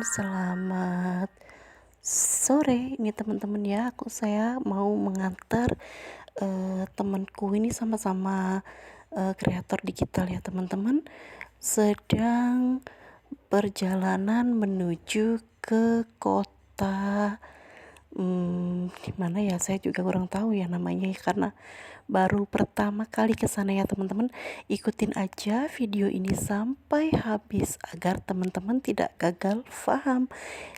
Selamat sore ini teman-teman ya. Saya mau mengantar temanku ini sama-sama kreator digital ya teman-teman. Sedang perjalanan menuju ke kota di mana ya, saya juga kurang tahu ya namanya ya, karena baru pertama kali ke sana ya teman-teman. Ikutin aja video ini sampai habis agar teman-teman tidak gagal paham.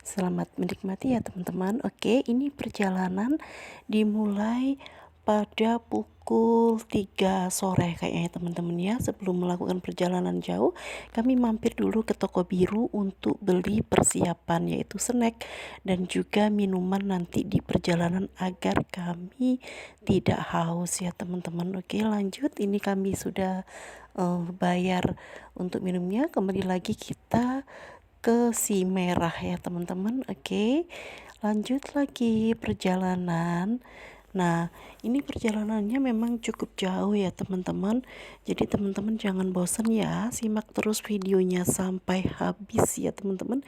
Selamat menikmati ya teman-teman. Oke, ini perjalanan dimulai pada pukul 3 sore kayaknya ya teman-teman ya. Sebelum melakukan perjalanan jauh, kami mampir dulu ke toko biru untuk beli persiapan, yaitu snack dan juga minuman nanti di perjalanan agar kami tidak haus ya teman-teman. Oke, lanjut. Ini kami sudah bayar untuk minumnya. Kembali lagi kita ke si merah ya teman-teman. Oke, lanjut lagi perjalanan. Nah, ini perjalanannya memang cukup jauh ya teman-teman. Jadi teman-teman jangan bosan ya, simak terus videonya sampai habis ya teman-teman.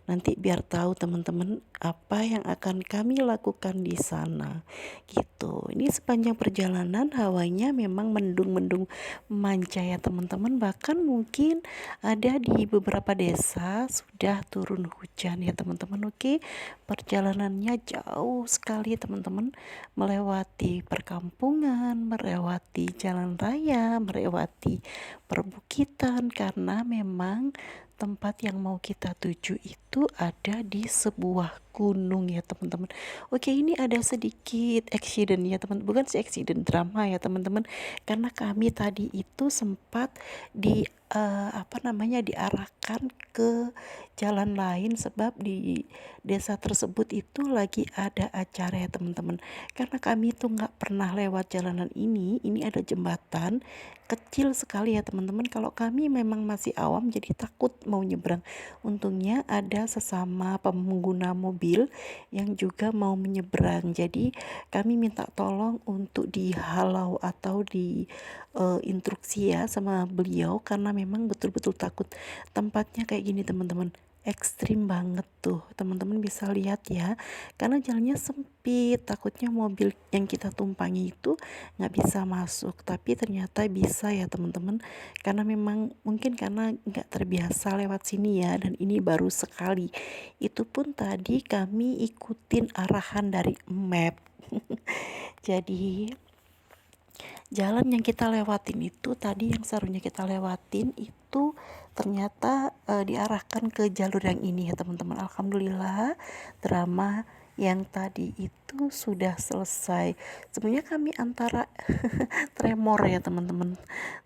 Nanti biar tahu teman-teman apa yang akan kami lakukan di sana. Gitu. Ini sepanjang perjalanan hawanya memang mendung-mendung manja ya teman-teman. Bahkan mungkin ada di beberapa desa sudah turun hujan ya teman-teman. Oke, perjalanannya jauh sekali teman-teman, melewati perkampungan, melewati jalan raya, melewati perbukitan, karena memang tempat yang mau kita tuju itu ada di sebuah gunung ya teman-teman. Oke, ini ada sedikit accident ya teman, bukan sih accident, drama ya teman-teman, karena kami tadi itu sempat di diarahkan ke jalan lain sebab di desa tersebut itu lagi ada acara ya teman-teman. Karena kami tuh nggak pernah lewat jalanan ini ada jembatan kecil sekali ya teman-teman. Kalau kami memang masih awam jadi takut mau nyebrang. Untungnya ada sesama pengguna mobil yang juga mau menyeberang. Jadi kami minta tolong untuk dihalau atau di instruksi ya sama beliau, karena memang betul-betul takut. Tempatnya kayak gini teman-teman, ekstrim banget tuh, teman-teman bisa lihat ya, karena jalannya sempit, takutnya mobil yang kita tumpangi itu nggak bisa masuk, tapi ternyata bisa ya teman-teman, karena memang mungkin karena nggak terbiasa lewat sini ya, dan ini baru sekali. Itu pun tadi kami ikutin arahan dari map. Jadi jalan yang kita lewatin itu tadi, yang seharusnya kita lewatin itu ternyata diarahkan ke jalur yang ini ya teman-teman. Alhamdulillah, drama yang tadi itu sudah selesai. Sebenarnya kami antara tremor ya teman-teman,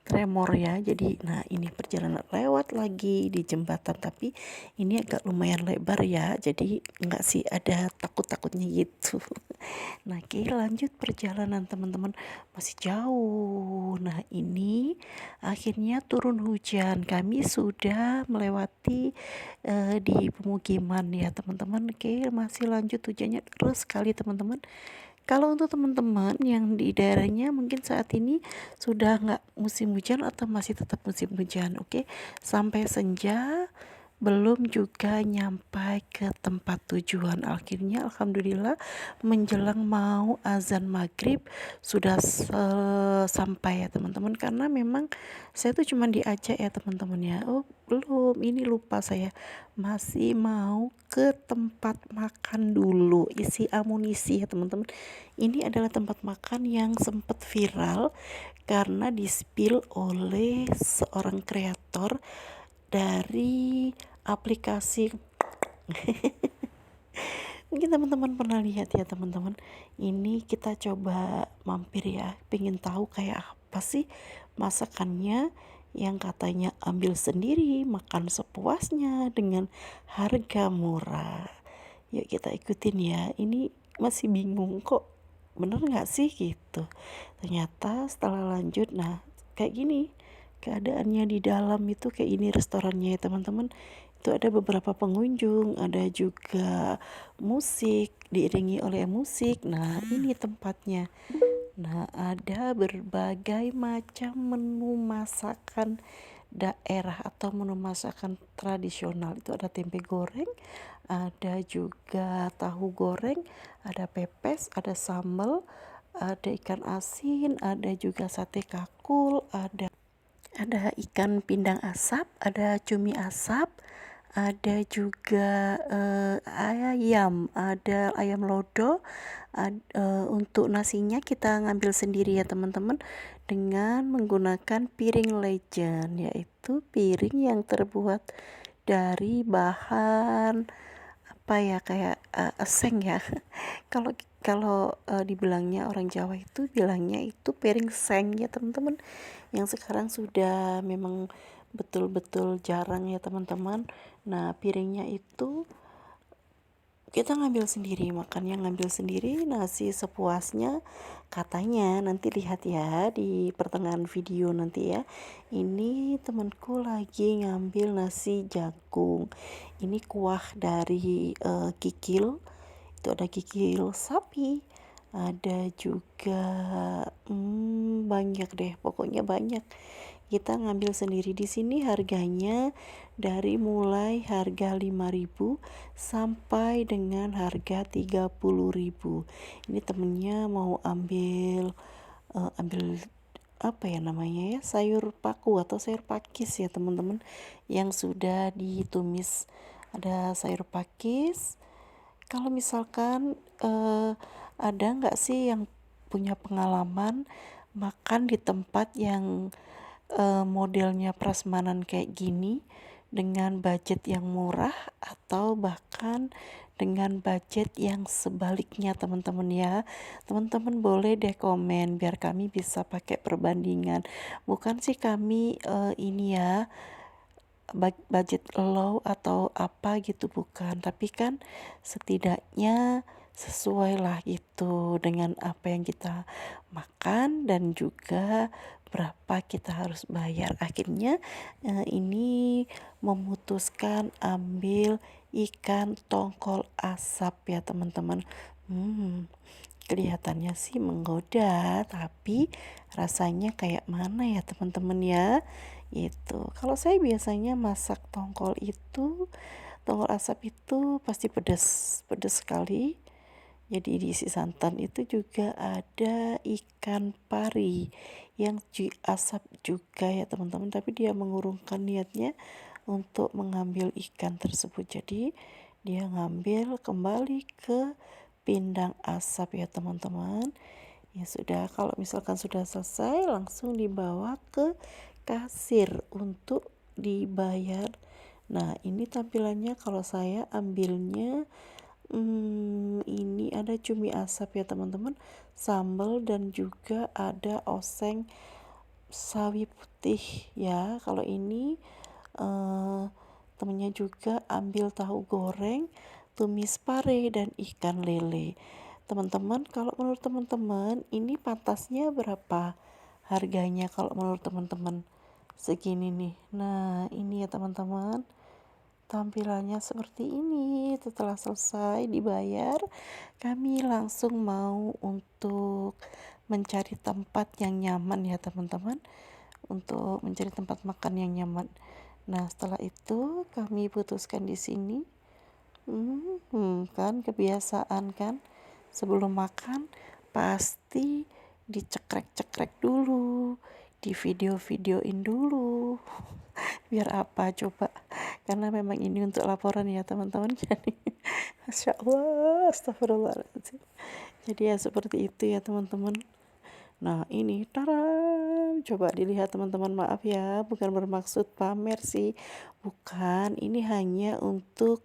tremor ya. Jadi nah, ini perjalanan lewat lagi di jembatan, tapi ini agak lumayan lebar ya, jadi enggak sih ada takut-takutnya gitu. Nah, oke, lanjut perjalanan teman-teman, masih jauh. Nah, ini akhirnya turun hujan. Kami sudah melewati di pemukiman ya teman-teman. Oke, masih lanjut hujannya terus sekali teman-teman. Kalau untuk teman-teman yang di daerahnya mungkin saat ini sudah nggak musim hujan atau masih tetap musim hujan, oke, sampai senja belum juga nyampai ke tempat tujuan. Akhirnya alhamdulillah menjelang mau azan maghrib sudah sampai ya teman-teman, karena memang saya tuh cuma diajak ya teman-teman ya. Oh belum, ini lupa saya, masih mau ke tempat makan dulu, isi amunisi ya teman-teman. Ini adalah tempat makan yang sempat viral karena di-spill oleh seorang kreator dari aplikasi. Mungkin teman-teman pernah lihat ya teman-teman. Ini kita coba mampir ya, pengen tahu kayak apa sih masakannya yang katanya ambil sendiri, makan sepuasnya dengan harga murah. Yuk kita ikutin ya. Ini masih bingung kok, bener nggak sih gitu. Ternyata setelah lanjut, nah kayak gini keadaannya di dalam itu, kayak ini restorannya ya teman-teman. Itu ada beberapa pengunjung, ada juga musik, diiringi oleh musik. Nah, ini tempatnya. Nah, ada berbagai macam menu masakan daerah atau menu masakan tradisional. Itu ada tempe goreng, ada juga tahu goreng, ada pepes, ada sambal, ada ikan asin, ada juga sate kakul, ada ikan pindang asap, ada cumi asap, ada juga ayam, ada ayam lodo. Untuk nasinya kita ngambil sendiri ya teman-teman, dengan menggunakan piring legend, yaitu piring yang terbuat dari bahan apa ya, kayak eseng ya. Kalau kalau dibilangnya orang Jawa itu bilangnya itu piring seng ya teman-teman, yang sekarang sudah memang betul-betul jarang ya teman-teman. Nah, piringnya itu kita ngambil sendiri, makannya ngambil sendiri, nasi sepuasnya. Katanya nanti lihat ya di pertengahan video nanti ya, ini temanku lagi ngambil nasi jagung, ini kuah dari kikil. Itu ada kikil sapi, ada juga banyak deh, pokoknya banyak. Kita ngambil sendiri di sini, harganya dari mulai harga 5.000 sampai dengan harga 30.000. Ini temennya mau ambil apa ya namanya ya, sayur paku atau sayur pakis ya teman-teman, yang sudah ditumis. Ada sayur pakis. Kalau misalkan ada nggak sih yang punya pengalaman makan di tempat yang modelnya prasmanan kayak gini, dengan budget yang murah atau bahkan dengan budget yang sebaliknya teman-teman ya. Teman-teman boleh deh komen biar kami bisa pakai perbandingan. Bukan sih kami ini ya, budget low atau apa gitu, bukan, tapi kan setidaknya sesuai lah gitu dengan apa yang kita makan dan juga berapa kita harus bayar. Akhirnya ini memutuskan ambil ikan tongkol asap ya teman-teman. Kelihatannya sih menggoda, tapi rasanya kayak mana ya teman-teman ya? Itu. Kalau saya biasanya masak tongkol asap itu pasti pedas, pedas sekali. Jadi diisi santan. Itu juga ada ikan pari yang asap juga ya teman-teman, tapi dia mengurungkan niatnya untuk mengambil ikan tersebut. Jadi dia ngambil kembali ke pindang asap ya teman-teman. Ya sudah, kalau misalkan sudah selesai langsung dibawa ke kasir untuk dibayar. Nah, ini tampilannya kalau saya ambilnya ini ada cumi asap ya teman-teman, sambal, dan juga ada oseng sawi putih ya. Kalau ini temennya juga ambil tahu goreng, tumis pare, dan ikan lele. Teman-teman, kalau menurut teman-teman ini pantasnya berapa harganya kalau menurut teman-teman? Segini nih. Nah, ini ya teman-teman, tampilannya seperti ini. Setelah selesai dibayar, kami langsung mau untuk mencari tempat yang nyaman ya teman-teman, untuk mencari tempat makan yang nyaman. Nah, setelah itu kami putuskan di sini. Kan kebiasaan kan, sebelum makan pasti dicekrek-cekrek dulu, di video-videoin dulu. Biar apa coba? Karena memang ini untuk laporan ya teman-teman. Jadi Masya Allah, astagfirullahaladzim. Jadi ya seperti itu ya teman-teman. Nah, ini taram, coba dilihat teman-teman, maaf ya, bukan bermaksud pamer sih, bukan, ini hanya untuk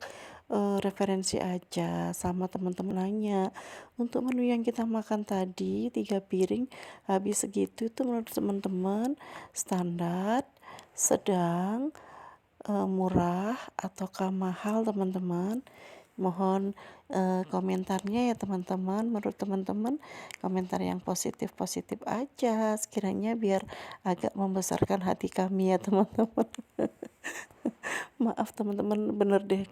referensi aja sama teman-teman nanya. Untuk menu yang kita makan tadi 3 piring habis segitu, itu menurut teman-teman standar, sedang, murah, ataukah mahal teman-teman? Mohon komentarnya ya teman-teman. Menurut teman-teman komentar yang positif-positif aja sekiranya, biar agak membesarkan hati kami ya teman-teman. Maaf teman-teman, bener deh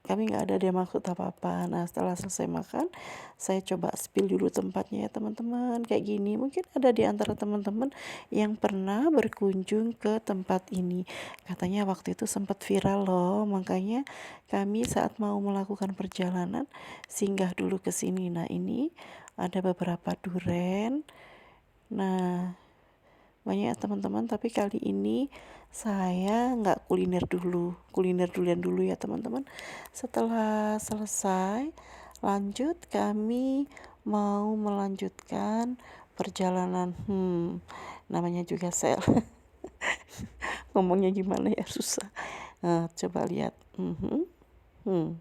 kami nggak ada dia maksud apa-apa. Nah, setelah selesai makan, saya coba spill dulu tempatnya ya teman-teman, kayak gini. Mungkin ada di antara teman-teman yang pernah berkunjung ke tempat ini. Katanya waktu itu sempat viral loh, makanya kami saat mau melakukan perjalanan singgah dulu ke sini. Nah, ini ada beberapa duren. Nah, banyak ya teman-teman, tapi kali ini saya nggak kuliner duluan dulu ya teman-teman. Setelah selesai lanjut, kami mau melanjutkan perjalanan. Namanya juga sel. Ngomongnya gimana ya, susah. Coba lihat. Hmm.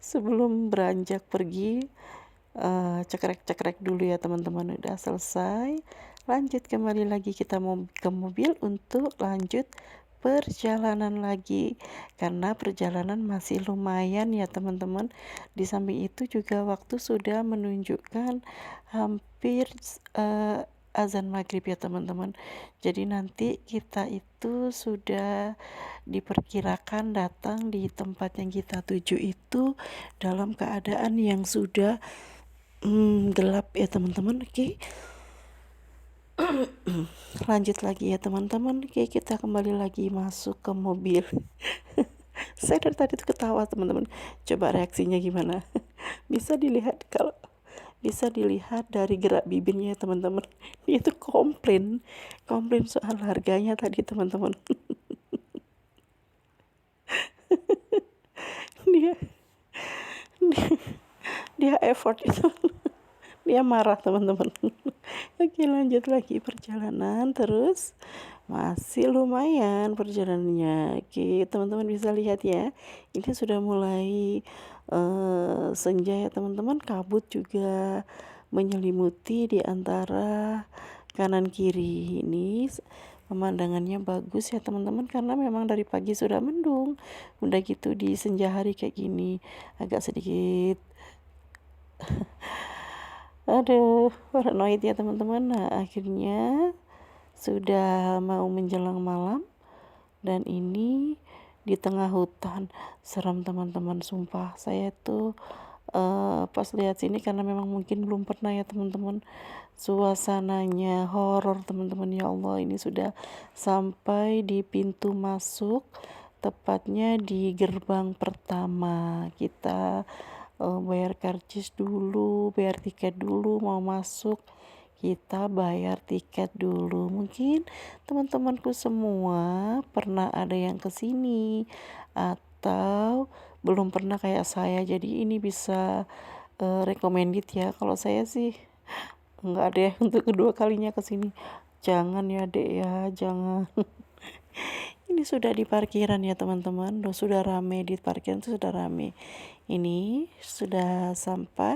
Sebelum beranjak pergi, cekrek-cekrek dulu ya teman-teman. Udah selesai, lanjut kembali lagi kita mau ke mobil untuk lanjut perjalanan lagi, karena perjalanan masih lumayan ya teman-teman. Di samping itu juga waktu sudah menunjukkan hampir azan maghrib ya teman-teman. Jadi nanti kita itu sudah diperkirakan datang di tempat yang kita tuju itu dalam keadaan yang sudah gelap ya teman-teman. Oke, lanjut lagi ya teman-teman. Oke, kita kembali lagi masuk ke mobil. Saya dari tadi tuh ketawa teman-teman, coba reaksinya gimana. Bisa dilihat dari gerak bibirnya ya teman-teman. Dia tuh komplain soal harganya tadi teman-teman. dia, dia dia effort itu. Dia marah teman-teman. Oke, lanjut lagi perjalanan terus. Masih lumayan perjalanannya. Oke, teman-teman bisa lihat ya. Ini sudah mulai senja ya teman-teman. Kabut juga menyelimuti di antara kanan kiri. Ini pemandangannya bagus ya teman-teman, karena memang dari pagi sudah mendung. Udah gitu di senja hari kayak gini agak sedikit aduh, paranoid ya teman-teman. Nah, akhirnya sudah mau menjelang malam, dan ini di tengah hutan. Serem teman-teman, sumpah. Saya tuh pas lihat sini, karena memang mungkin belum pernah ya teman-teman, suasananya horor teman-teman. Ya Allah, ini sudah sampai di pintu masuk, tepatnya di gerbang pertama. Kita bayar karcis dulu, bayar tiket dulu, mau masuk kita bayar tiket dulu. Mungkin teman-temanku semua pernah ada yang kesini atau belum pernah kayak saya, jadi ini bisa recommended ya. Kalau saya sih nggak ada ya untuk kedua kalinya kesini. Jangan ya dek ya, jangan. Ini sudah di parkiran ya teman-teman. Sudah rame di parkiran, itu sudah rame. Ini sudah sampai.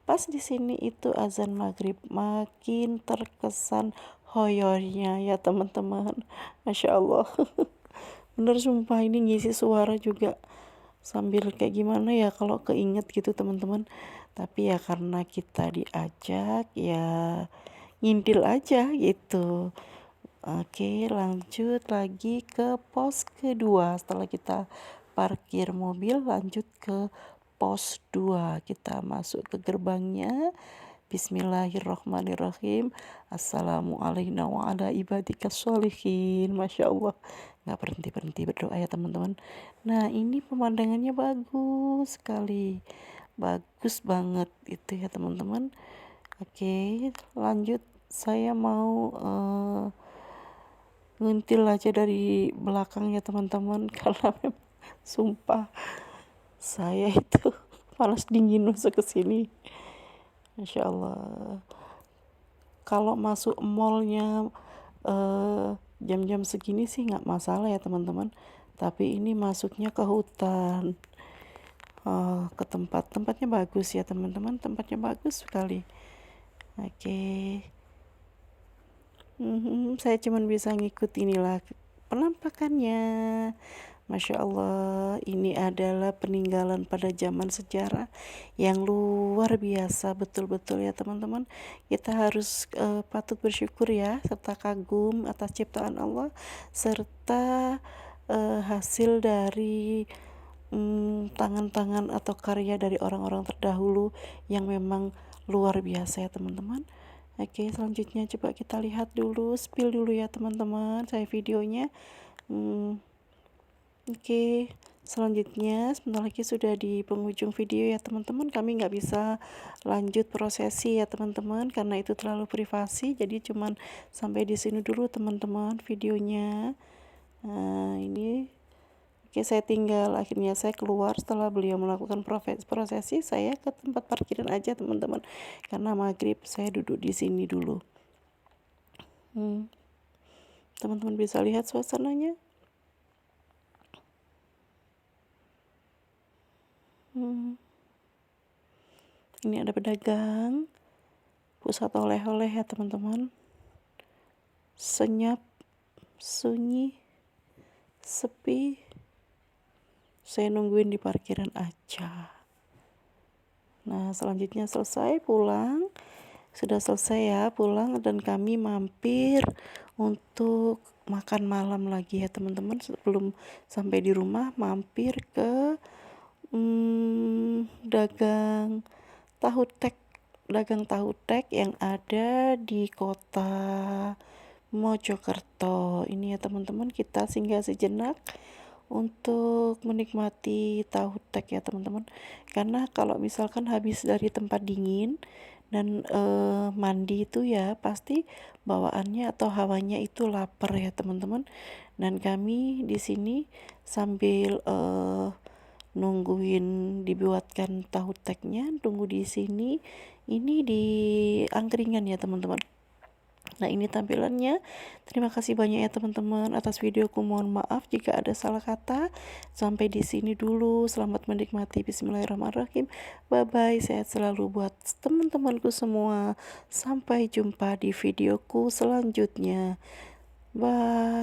Pas di sini itu azan maghrib, makin terkesan hoyornya ya teman-teman. Masya Allah. Bener sumpah, ini ngisi suara juga sambil kayak gimana ya kalau keinget gitu teman-teman. Tapi ya karena kita diajak ya ngintil aja gitu. Oke, lanjut lagi ke pos kedua. Setelah kita parkir mobil, lanjut ke pos 2. Kita masuk ke gerbangnya. Bismillahirrahmanirrahim. Assalamualaikum wa ala ibadikas sholihin. Masya Allah, nggak berhenti berdoa ya teman-teman. Nah, ini pemandangannya bagus sekali, bagus banget itu ya teman-teman. Oke, lanjut. Saya mau nguntil aja dari belakang ya teman-teman. Karena memang sumpah saya itu panas dingin masuk ke sini. Masya Allah. Kalau masuk mallnya jam-jam segini sih nggak masalah ya teman-teman. Tapi ini masuknya ke hutan, ke tempatnya bagus ya teman-teman. Tempatnya bagus sekali. Oke. Saya cuman bisa ngikut inilah penampakannya. Masya Allah, ini adalah peninggalan pada zaman sejarah yang luar biasa, betul-betul ya teman-teman. Kita harus patut bersyukur ya, serta kagum atas ciptaan Allah, serta hasil dari tangan-tangan atau karya dari orang-orang terdahulu yang memang luar biasa ya teman-teman. Oke, selanjutnya coba kita lihat dulu, spill dulu ya teman-teman, saya videonya. Hmm, Oke, selanjutnya sebentar lagi sudah di penghujung video ya teman-teman. Kami nggak bisa lanjut prosesi ya teman-teman karena itu terlalu privasi. Jadi cuman sampai di sini dulu teman-teman videonya. Nah, ini oke, saya tinggal, akhirnya saya keluar setelah beliau melakukan prosesi. Saya ke tempat parkiran aja teman-teman karena maghrib saya duduk di sini dulu. Teman-teman bisa lihat suasananya. Ini ada pedagang, pusat oleh-oleh ya teman-teman. Senyap, sunyi, sepi. Saya nungguin di parkiran aja. Nah, selanjutnya selesai pulang. Sudah selesai ya pulang, dan kami mampir untuk makan malam lagi ya teman-teman. Sebelum sampai di rumah mampir ke dagang tahu tek yang ada di kota Mojokerto. Ini ya teman-teman, kita singgah sejenak untuk menikmati tahu tek ya teman-teman. Karena kalau misalkan habis dari tempat dingin dan mandi itu ya pasti bawaannya atau hawanya itu lapar ya teman-teman. Dan kami di sini sambil nungguin dibuatkan tahu teknya, tunggu di sini. Ini di angkringan ya teman-teman. Nah, ini tampilannya. Terima kasih banyak ya teman-teman atas videoku. Mohon maaf jika ada salah kata. Sampai di sini dulu. Selamat menikmati. Bismillahirrahmanirrahim. Bye bye. Sehat selalu buat teman-temanku semua. Sampai jumpa di videoku selanjutnya. Bye.